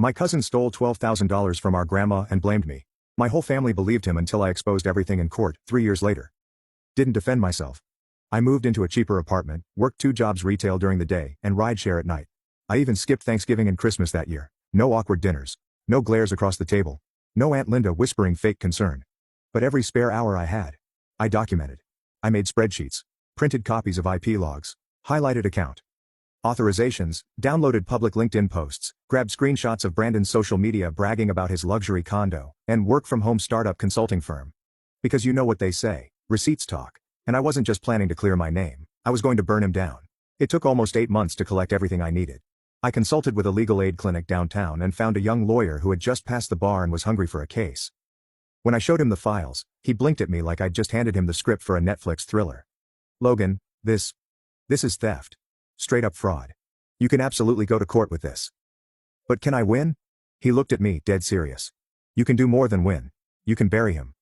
My cousin stole $12,000 from our grandma and blamed me. My whole family believed him until I exposed everything in court 3 years later. Didn't defend myself. I moved into a cheaper apartment, worked 2 jobs retail during the day, and rideshare at night. I even skipped Thanksgiving and Christmas that year. No awkward dinners. No glares across the table. No Aunt Linda whispering fake concern. But every spare hour I had, I documented. I made spreadsheets, printed copies of IP logs, highlighted account authorizations, downloaded public LinkedIn posts, grabbed screenshots of Brandon's social media bragging about his luxury condo, and work-from-home startup consulting firm. Because you know what they say, receipts talk. And I wasn't just planning to clear my name, I was going to burn him down. It took almost 8 months to collect everything I needed. I consulted with a legal aid clinic downtown and found a young lawyer who had just passed the bar and was hungry for a case. When I showed him the files, he blinked at me like I'd just handed him the script for a Netflix thriller. Logan, this is theft. Straight up fraud. You can absolutely go to court with this. But can I win? He looked at me, dead serious. You can do more than win. You can bury him.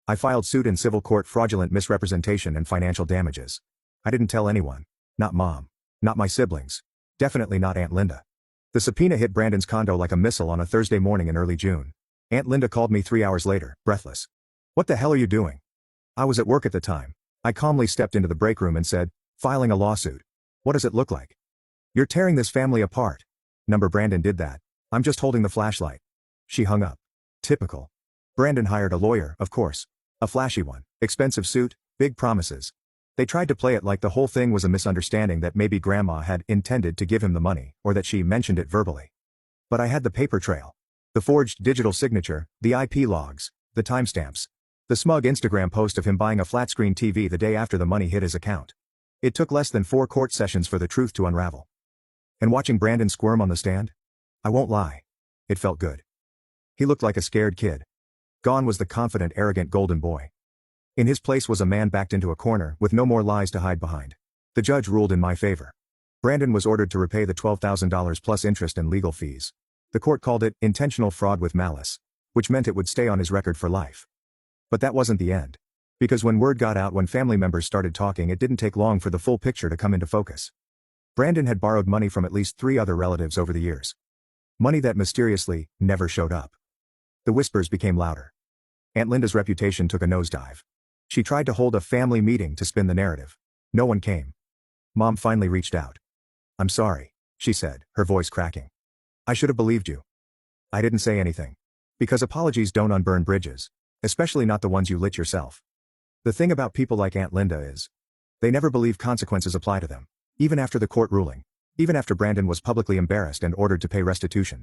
I filed suit in civil court, fraudulent misrepresentation and financial damages. I didn't tell anyone. Not Mom. Not my siblings. Definitely not Aunt Linda. The subpoena hit Brandon's condo like a missile on a Thursday morning in early June. Aunt Linda called me 3 hours later, breathless. What the hell are you doing? I was at work at the time. I calmly stepped into the break room and said, filing a lawsuit. What does it look like? You're tearing this family apart. Number Brandon did that. I'm just holding the flashlight. She hung up. Typical. Brandon hired a lawyer, of course. A flashy one. Expensive suit, big promises. They tried to play it like the whole thing was a misunderstanding, that maybe Grandma had intended to give him the money, or that she mentioned it verbally. But I had the paper trail. The forged digital signature, the IP logs, the timestamps. The smug Instagram post of him buying a flat-screen TV the day after the money hit his account. It took less than 4 court sessions for the truth to unravel. And watching Brandon squirm on the stand? I won't lie. It felt good. He looked like a scared kid. Gone was the confident, arrogant golden boy. In his place was a man backed into a corner with no more lies to hide behind. The judge ruled in my favor. Brandon was ordered to repay the $12,000 plus interest and legal fees. The court called it intentional fraud with malice, which meant it would stay on his record for life. But that wasn't the end. Because when word got out, when family members started talking, it didn't take long for the full picture to come into focus. Brandon had borrowed money from at least 3 other relatives over the years. Money that mysteriously never showed up. The whispers became louder. Aunt Linda's reputation took a nosedive. She tried to hold a family meeting to spin the narrative. No one came. Mom finally reached out. I'm sorry, she said, her voice cracking. I should have believed you. I didn't say anything. Because apologies don't unburn bridges, especially not the ones you lit yourself. The thing about people like Aunt Linda is, they never believe consequences apply to them. Even after the court ruling. Even after Brandon was publicly embarrassed and ordered to pay restitution.